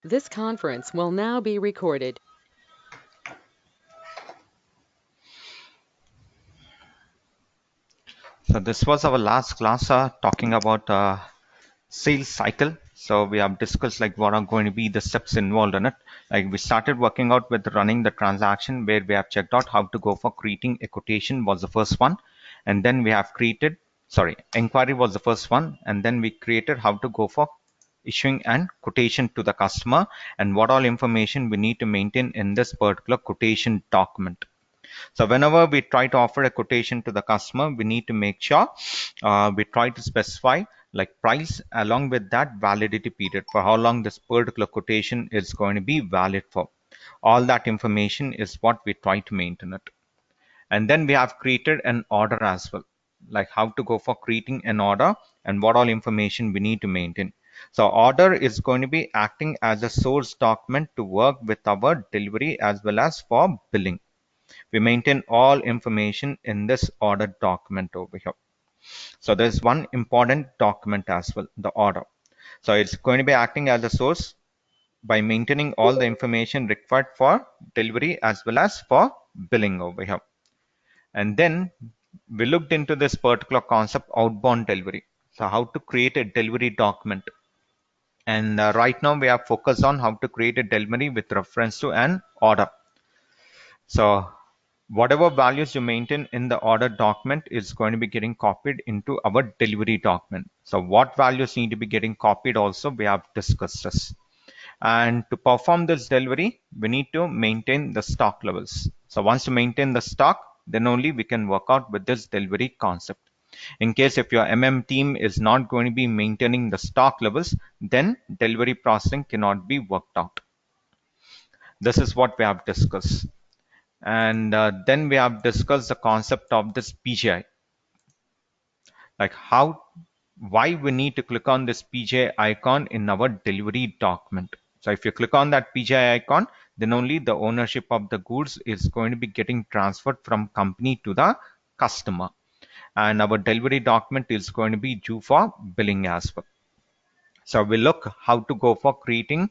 This conference will now be recorded. So this was our last class talking about sales cycle. So we have discussed like what are going to be the steps involved in it. Like we started working out with running the transaction where we have checked out how to go for creating a quotation was the first one. And then we have created, sorry, inquiry was the first one. And then we created how to go for issuing an quotation to the customer and what all information we need to maintain in this particular quotation document. So whenever we try to offer a quotation to the customer, we need to make sure we try to specify like price along with that validity period for how long this particular quotation is going to be valid for. All that information is what we try to maintain it. And then we have created an order as well, like how to go for creating an order and what all information we need to maintain. So order is going to be acting as a source document to work with our delivery as well as for billing. We maintain all information in this order document over here. So there's one important document as well, the order. So it's going to be acting as a source by maintaining all the information required for delivery as well as for billing over here. And then we looked into this particular concept, outbound delivery. So how to create a delivery document. And right now we are focused on how to create a delivery with reference to an order. So whatever values you maintain in the order document is going to be getting copied into our delivery document. So what values need to be getting copied also, we have discussed this. And to perform this delivery, we need to maintain the stock levels. So once you maintain the stock, then only we can work out with this delivery concept. In case if your team is not going to be maintaining the stock levels, then delivery processing cannot be worked out. This is what we have discussed. And then we have discussed the concept of this PGI, like why we need to click on this PGI icon in our delivery document. So if you click on that PGI icon, then only the ownership of the goods is going to be getting transferred from company to the customer. And our delivery document is going to be due for billing as well. So we look how to go for creating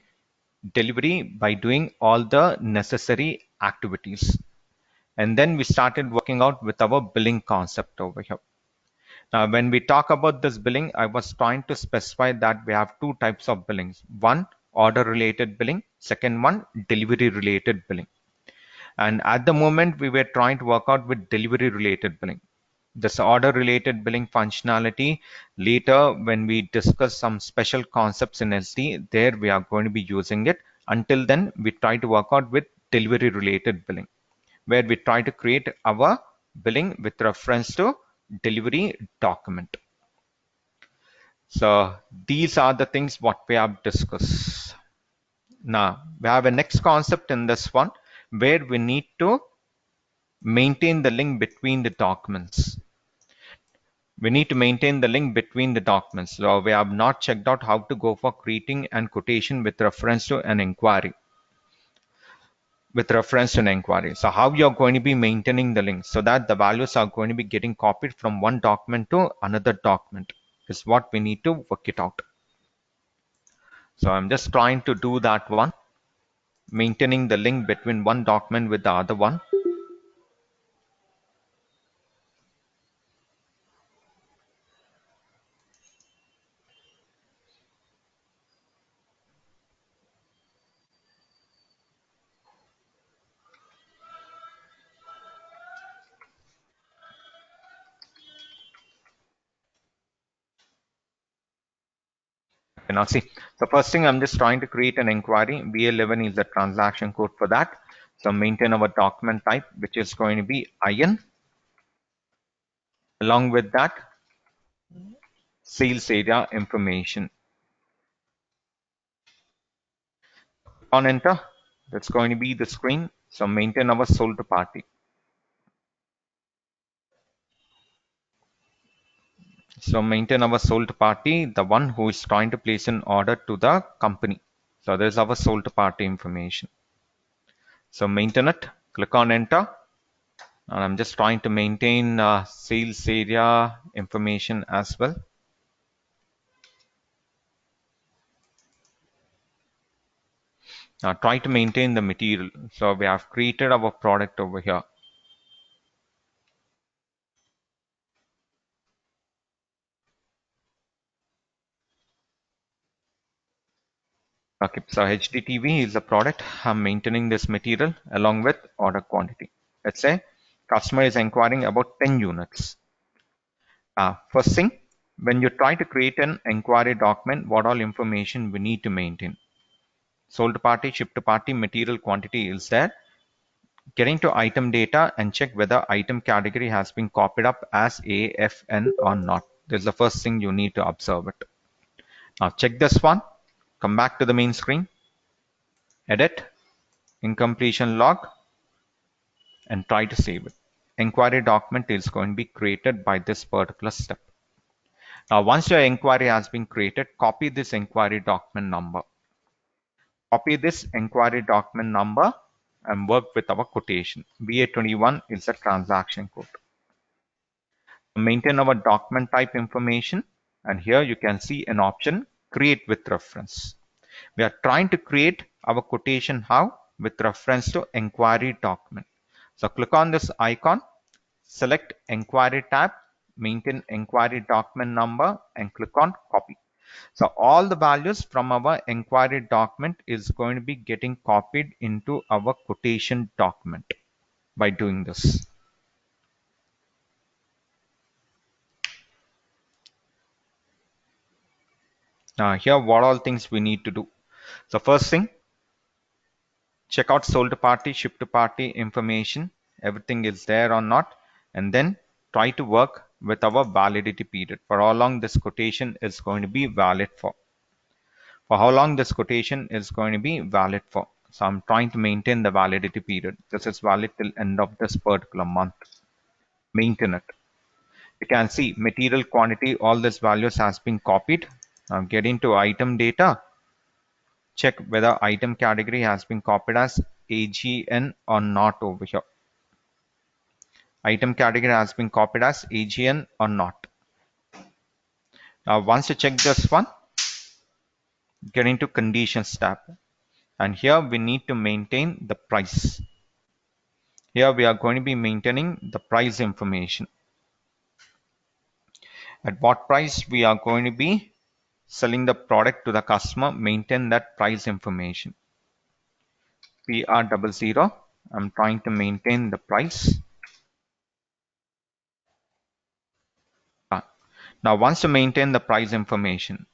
delivery by doing all the necessary activities. And then we started working out with our billing concept over here. Now, when we talk about this billing, I was trying to specify that we have two types of billings. One, order related billing. Second one, delivery related billing. And at the moment, we were trying to work out with delivery related billing. This order related billing functionality, later when we discuss some special concepts in SD, there we are going to be using it. Until then, we try to work out with delivery related billing, where we try to create our billing with reference to delivery document. So these are the things what we have discussed. Now we have a next concept in this one where we need to maintain the link between the documents. We need to maintain the link between the documents. So we have not checked out how to go for creating an quotation with reference to an inquiry. So how you're going to be maintaining the links so that the values are going to be getting copied from one document to another document is what we need to work it out. So I'm just trying to do that one, maintaining the link between one document with the other one. Okay, now see, the first thing I'm just trying to create an inquiry. V11 is the transaction code for that. So maintain our document type, which is going to be IN. Along with that, sales area information. On enter, that's going to be the screen. So maintain our sold party. So maintain our sold party, the one who is trying to place an order to the company. So there's our sold party information. So maintain it, click on enter. And I'm just trying to maintain sales area information as well. Now try to maintain the material. So we have created our product over here. Okay, so HDTV is the product. I'm maintaining this material along with order quantity. Let's say customer is inquiring about 10 units. First thing, when you try to create an inquiry document, what all information we need to maintain? Sold party, shipped party, material quantity is there. Getting to item data and check whether item category has been copied up as AFN or not. This is the first thing you need to observe it. Now check this one. Come back to the main screen. Edit, incompletion log, and try to save it. Inquiry document is going to be created by this particular step. Now once your inquiry has been created, copy this inquiry document number. Copy this inquiry document number and work with our quotation. VA21 is the transaction code. Maintain our document type information, and here you can see an option, create with reference. We are trying to create our quotation how? With reference to inquiry document. So click on this icon, select inquiry tab, maintain inquiry document number, and click on copy. So all the values from our inquiry document is going to be getting copied into our quotation document by doing this. Now here what all things we need to do. So first thing, check out sold party, shipped party information, everything is there or not, and then try to work with our validity period for how long this quotation is going to be valid for. For how long this quotation is going to be valid for. So I'm trying to maintain the validity period. This is valid till end of this particular month. Maintain it. You can see material quantity, all these values has been copied. Now get into item data. Check whether item category has been copied as AGN or not over here. Item category has been copied as AGN or not. Now once you check this one, get into conditions tab. And here we need to maintain the price. Here we are going to be maintaining the price information. At what price we are going to be selling the product to the customer, maintain that price information. PR00, I'm trying to maintain the price. Now once you maintain the price information,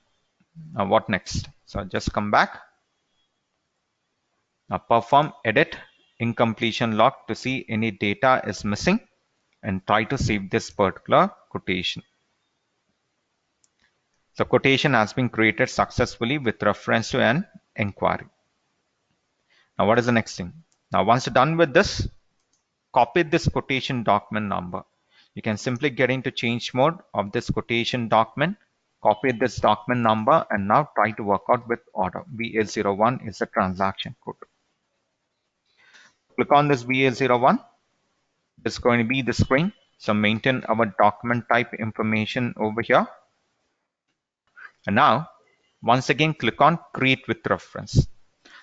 now what next? So just come back. Now perform edit incompletion log to see any data is missing and try to save this particular quotation. The quotation has been created successfully with reference to an inquiry. Now what is the next thing? Now once you're done with this, copy this quotation document number. You can simply get into change mode of this quotation document, copy this document number, and now try to work out with order. VA01 is the transaction code. Click on this VA01. It's going to be the screen. So maintain our document type information over here. And now, once again, click on create with reference.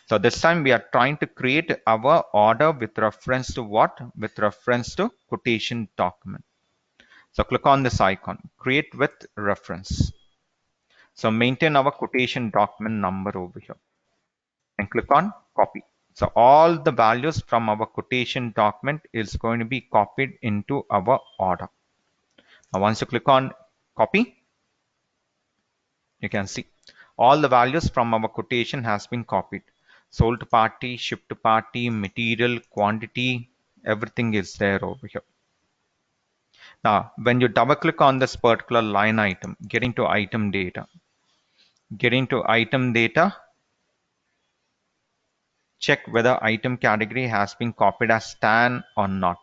So this time we are trying to create our order with reference to what? With reference to quotation document. So click on this icon, create with reference. So maintain our quotation document number over here and click on copy. So all the values from our quotation document is going to be copied into our order. Now once you click on copy, you can see all the values from our quotation has been copied. Sold party, shipped party, material, quantity, everything is there over here. Now, when you double click on this particular line item, get into item data. Get into item data. Check whether item category has been copied as tan or not.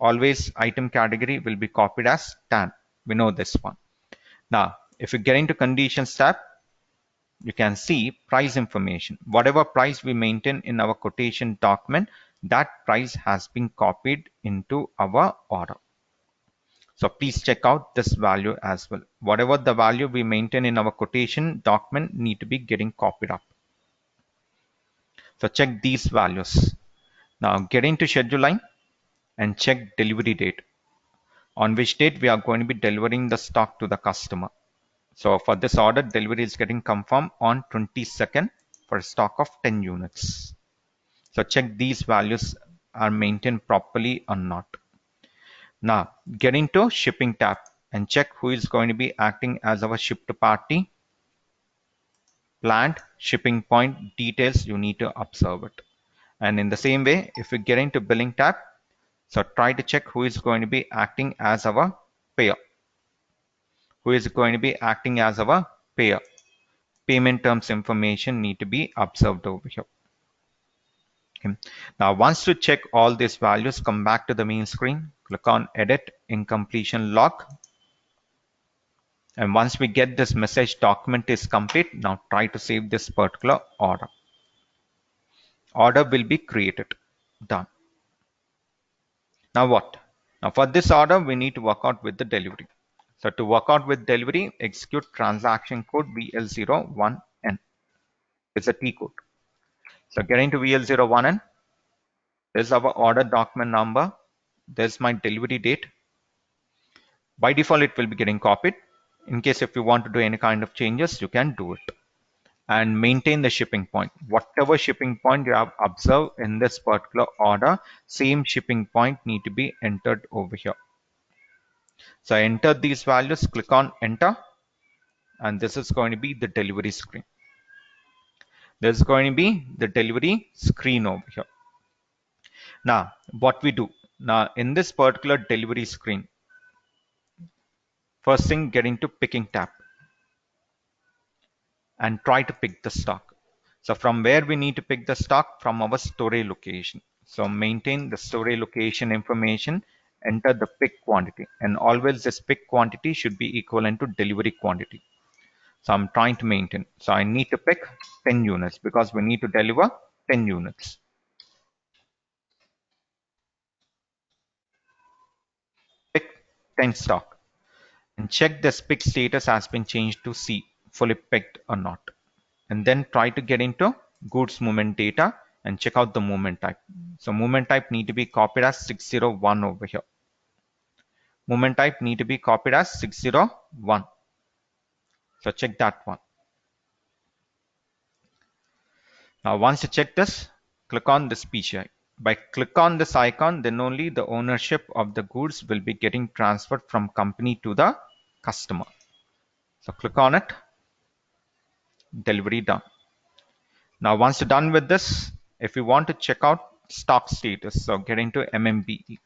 Always item category will be copied as tan. We know this one. Now, if you get into conditions tab, you can see price information. Whatever price we maintain in our quotation document, that price has been copied into our order. So please check out this value as well. Whatever the value we maintain in our quotation document need to be getting copied up. So check these values. Now get into schedule line and check delivery date, on which date we are going to be delivering the stock to the customer. So for this order, delivery is getting confirmed on 22nd for a stock of 10 units. So check these values are maintained properly or not. Now get into shipping tab and check who is going to be acting as our shipped party. Planned shipping point details, you need to observe it. And in the same way, if we get into billing tab, so try to check who is going to be acting as our payer. Who is going to be acting as our payer. Payment terms information need to be observed over here. Okay. Now, once you check all these values, come back to the main screen, click on Edit Incompletion Log. And once we get this message document is complete, now try to save this particular order. Order will be created. Done. Now what? Now for this order, we need to work out with the delivery. So to work out with delivery, execute transaction code VL01N. It's a T code. So get into VL01N. There's our order document number. There's my delivery date. By default, it will be getting copied. In case if you want to do any kind of changes, you can do it. And maintain the shipping point. Whatever shipping point you have observed in this particular order, same shipping point need to be entered over here. So I enter these values, click on enter, and this is going to be the delivery screen. There's going to be the delivery screen over here. Now, what we do now in this particular delivery screen, first thing, get into picking tab and try to pick the stock. So from where we need to pick the stock? From our storage location. So maintain the storage location information, enter the pick quantity, and always this pick quantity should be equivalent to delivery quantity. So I'm trying to maintain. So I need to pick 10 units because we need to deliver 10 units. Pick 10 stock and check this pick status has been changed to C, fully picked or not. And then try to get into goods movement data and check out the movement type. So movement type need to be copied as 601 over here. Movement type need to be copied as 601. So check that one. Now once you check this, click on this PCI. By click on this icon, then only the ownership of the goods will be getting transferred from company to the customer. So click on it, delivery done. Now once you're done with this, if you want to check out stock status, so get into MMBE.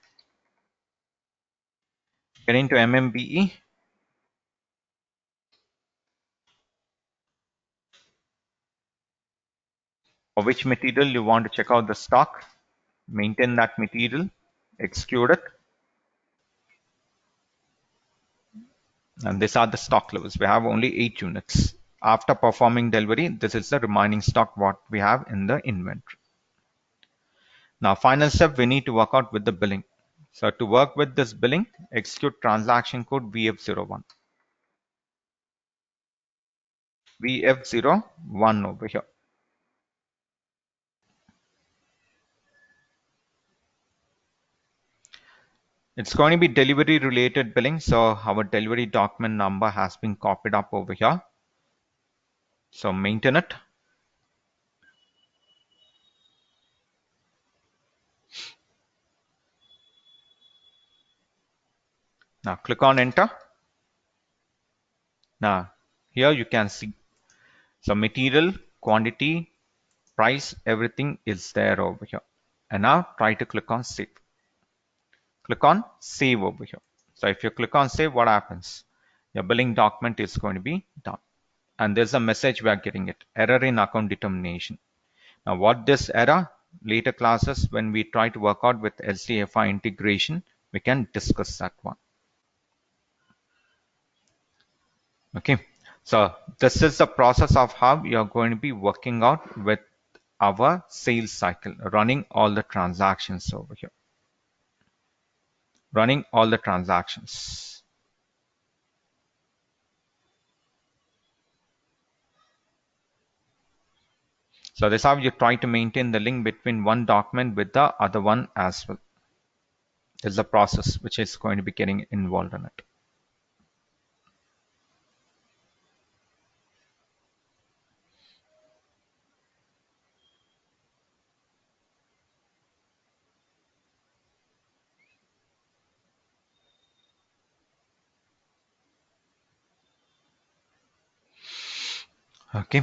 Get into MMBE. For which material you want to check out the stock, maintain that material, execute it. And these are the stock levels. We have only 8 units. After performing delivery, this is the remaining stock what we have in the inventory. Now final step, we need to work out with the billing. So to work with this billing, execute transaction code VF01. VF01 over here. It's going to be delivery related billing. So our delivery document number has been copied up over here. So maintain it. Now click on enter. Now here you can see. So material, quantity, price, everything is there over here. And now try to click on save. Click on save over here. So if you click on save, what happens? Your billing document is going to be done. And there's a message we are getting it. Error in account determination. Now what this error? Later classes when we try to work out with SDFI integration, we can discuss that one. Okay. So this is the process of how you're going to be working out with our sales cycle, running all the transactions over here. Running all the transactions. So this is how you try to maintain the link between one document with the other one as well. This is the process which is going to be getting involved in it. Okay,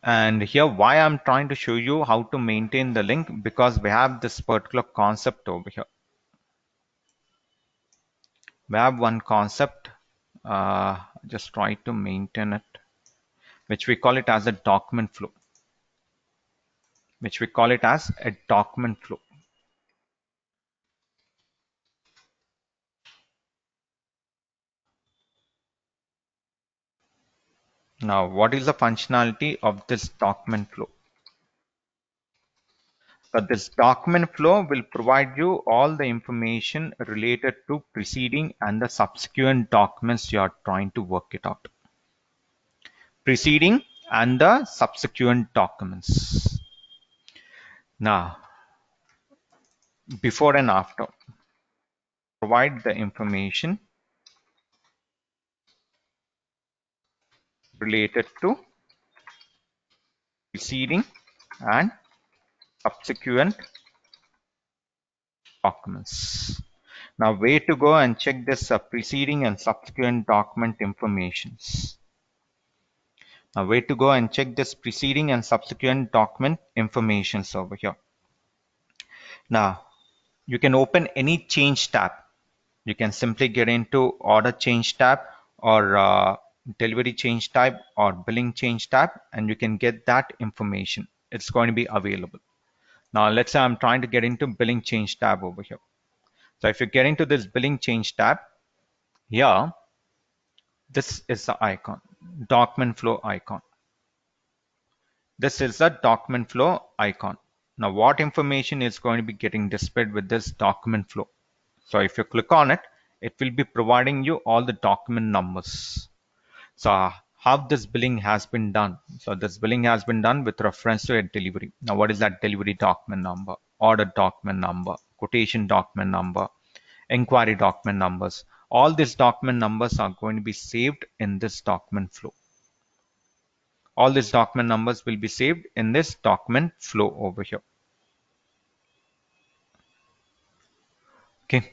and here why I'm trying to show you how to maintain the link, because we have this particular concept over here. We have one concept, just try to maintain it, which we call it as a document flow, which we call it as a document flow. Now, what is the functionality of this document flow? So this document flow will provide you all the information related to preceding and the subsequent documents you are trying to work it out. Preceding and the subsequent documents. Now, before and after, provide the information related to preceding and subsequent documents. Now, where to go and check this preceding and subsequent document informations? Now, where to go and check this preceding and subsequent document informations over here? Now, you can open any change tab. You can simply get into order change tab or delivery change tab or billing change tab, and you can get that information. It's going to be available. Now, let's say I'm trying to get into billing change tab over here. So if you get into this billing change tab, here, this is the icon, document flow icon. This is the document flow icon. Now, what information is going to be getting displayed with this document flow? So if you click on it, it will be providing you all the document numbers. So how this billing has been done? So this billing has been done with reference to a delivery. Now, what is that delivery document number, order document number, quotation document number, inquiry document numbers? All these document numbers are going to be saved in this document flow. All these document numbers will be saved in this document flow over here. Okay.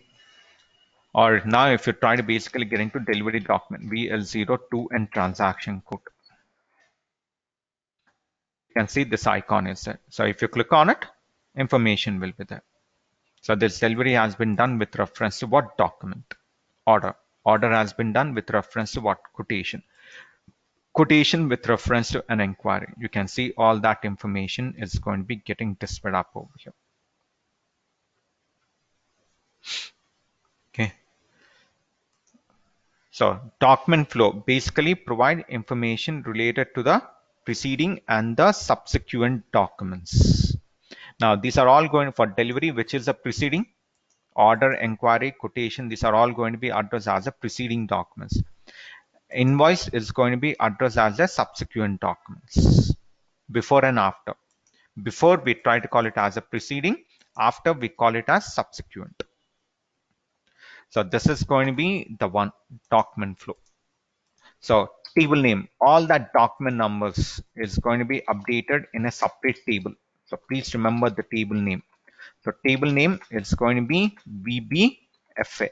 Or now if you try to basically get into delivery document, VL02 and transaction code, you can see this icon is there. So if you click on it, information will be there. So this delivery has been done with reference to what document? Order. Order has been done with reference to what? Quotation. Quotation with reference to an inquiry. You can see all that information is going to be getting displayed up over here. Okay. So document flow basically provide information related to the preceding and the subsequent documents. Now these are all going for delivery, which is the preceding, order, inquiry, quotation. These are all going to be addressed as the preceding documents. Invoice is going to be addressed as the subsequent documents. Before and after. Before we try to call it as a preceding, after we call it as subsequent. So this is going to be the one document flow. So table name, all that document numbers is going to be updated in a separate table. So please remember the table name. So table name is going to be VBFA,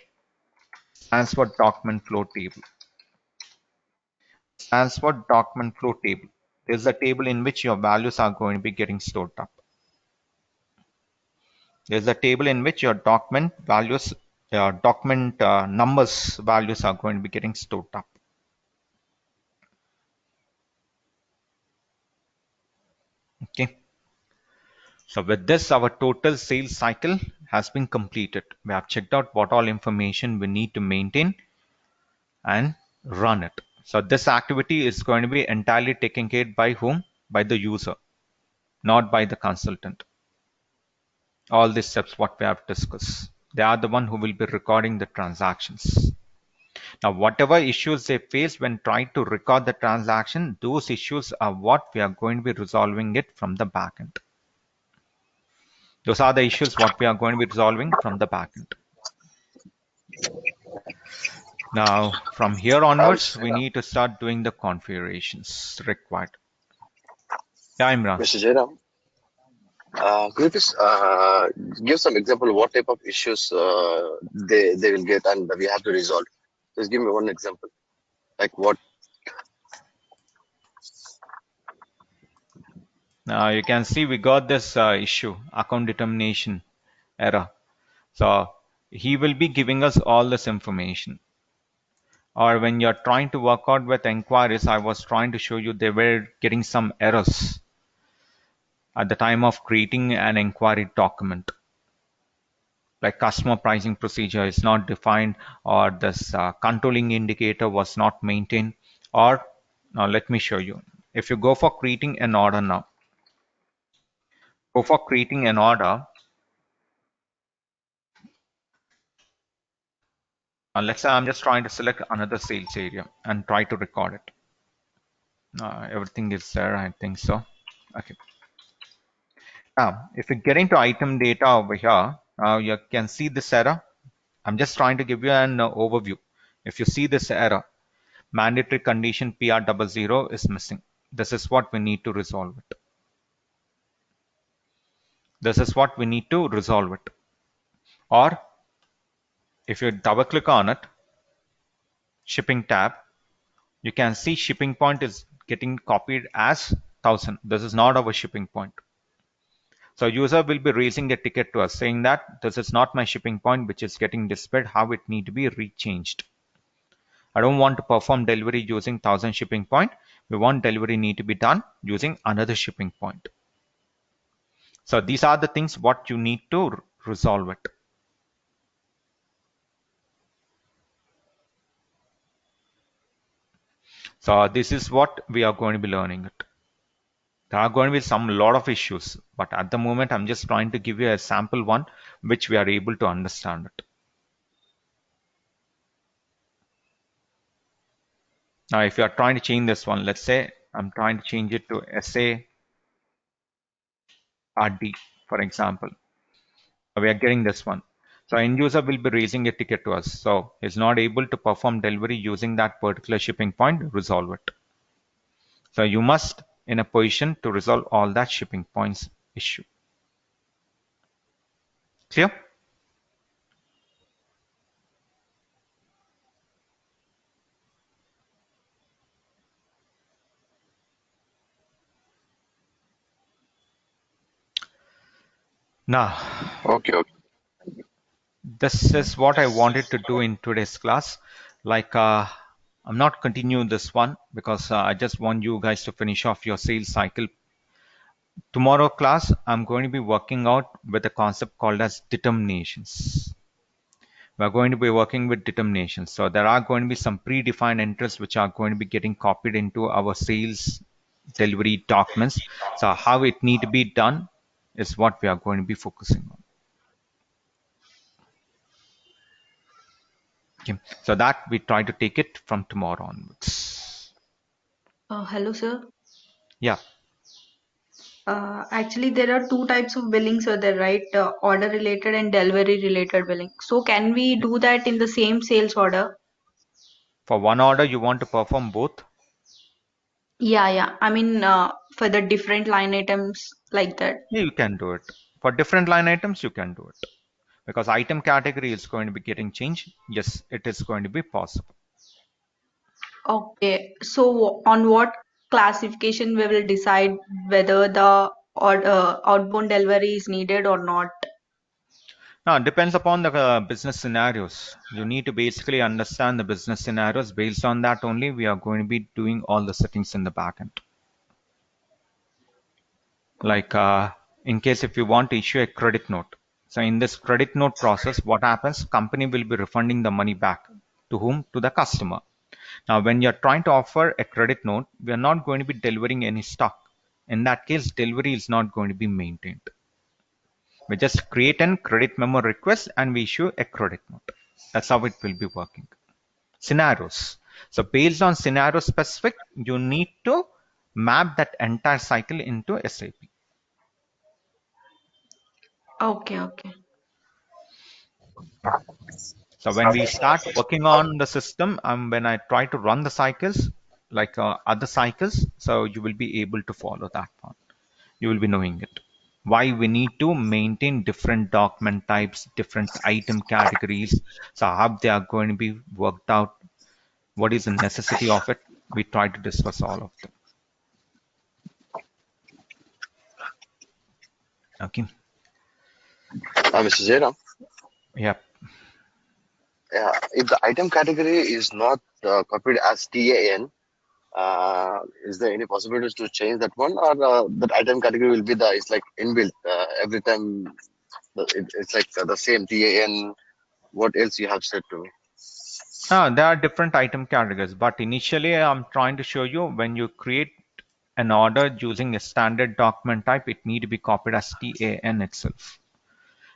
stands for document flow table. Stands for document flow table. This is a table in which your values are going to be getting stored up. There's a table in which your document values, your document numbers values are going to be getting stored up. Okay. So with this, our total sales cycle has been completed. We have checked out what all information we need to maintain and run it. So this activity is going to be entirely taken care by whom? By the user, not by the consultant. All these steps what we have discussed. They are the one who will be recording the transactions. Now, whatever issues they face when trying to record the transaction, those issues are what we are going to be resolving it from the backend. Those are the issues what we are going to be resolving from the backend. Now, from here onwards, we need to start doing the configurations required. Yeah, Imran. Mr. Jairam, could you please give some example what type of issues they will get and we have to resolve? Just give me one example. Like what? Now you can see we got this issue, account determination error. So he will be giving us all this information. Or when you're trying to work out with inquiries, I was trying to show you they were getting some errors at the time of creating an inquiry document. Like customer pricing procedure is not defined, or this controlling indicator was not maintained. Or now let me show you. If you go for creating an order now, go for creating an order. Let's say I'm just trying to select another sales area and try to record it. Everything is there, I think so. Okay. Now, if you get into item data over here, you can see this error. I'm just trying to give you an overview. If you see this error, mandatory condition PR00 is missing. This is what we need to resolve it. This is what we need to resolve it. Or if you double click on it, shipping tab, you can see shipping point is getting copied as 1000. This is not our shipping point. So user will be raising a ticket to us saying that this is not my shipping point which is getting displayed, how it need to be rechanged. I don't want to perform delivery using 1000 shipping point. We want delivery need to be done using another shipping point. So these are the things what you need to resolve it. So this is what we are going to be learning it. There are going to be some lot of issues, but at the moment I'm just trying to give you a sample one which we are able to understand it. Now if you are trying to change this one, let's say I'm trying to change it to SA RD, for example. We are getting this one. So end user will be raising a ticket to us. So is not able to perform delivery using that particular shipping point, resolve it. So you must in a position to resolve all that shipping points issue. Clear? Now, Okay, okay. this is what I wanted to do in today's class. Like, I'm not continuing this one because I just want you guys to finish off your sales cycle. Tomorrow class, I'm going to be working out with a concept called as determinations. We're going to be working with determinations. So there are going to be some predefined entries which are going to be getting copied into our sales delivery documents. So how it need to be done is what we are going to be focusing on. Okay. So that we try to take it from tomorrow onwards. Hello, sir. Yeah. Actually, there are two types of billings are there, right? Order related and delivery related billing. So can we do that in the same sales order? For one order, you want to perform both? Yeah, yeah. I mean, for the different line items like that. Yeah, you can do it. For different line items, you can do it. Because item category is going to be getting changed. Yes, it is going to be possible. Okay. So on what classification we will decide whether the outbound delivery is needed or not? Now, it depends upon the business scenarios. You need to basically understand the business scenarios. Based on that only, we are going to be doing all the settings in the backend. Like in case if you want to issue a credit note. So in this credit note process, what happens? Company will be refunding the money back. To whom? To the customer. Now, when you're trying to offer a credit note, we are not going to be delivering any stock. In that case, delivery is not going to be maintained. We just create a credit memo request and we issue a credit note. That's how it will be working. scenarios. So based on scenario specific, you need to map that entire cycle into SAP. Okay, okay. So when we start working on the system, when I try to run the cycles, like other cycles, so you will be able to follow that one. You will be knowing it. Why we need to maintain different document types, different item categories. So how they are going to be worked out. What is the necessity of it? We try to discuss all of them. Okay. Mr. Jairam, Yep. if the item category is not copied as TAN, is there any possibilities to change that one, or that item category will be it's like inbuilt every time? It's like the same TAN. What else you have said to me? There are different item categories, but initially I'm trying to show you when you create an order using a standard document type, it need to be copied as TAN itself.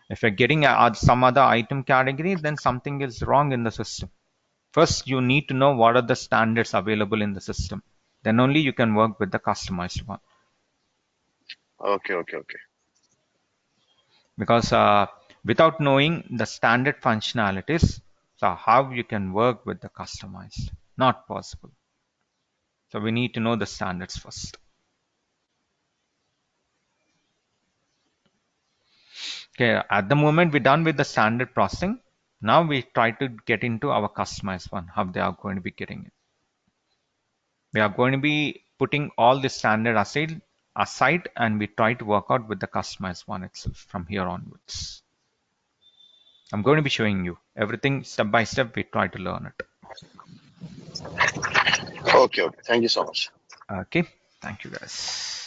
If you're getting some other item category, then something is wrong in the system. First, you need to know what are the standards available in the system. Then only you can work with the customized one. Okay, okay, okay. Because without knowing the standard functionalities, so how you can work with the customized? Not possible. So we need to know the standards first. Okay, at the moment we're done with the standard processing. Now we try to get into our customized one, how they are going to be getting it. We are going to be putting all the standard aside and we try to work out with the customized one itself from here onwards. I'm going to be showing you everything step by step. We try to learn it. Okay, okay. Thank you so much. Okay, thank you guys.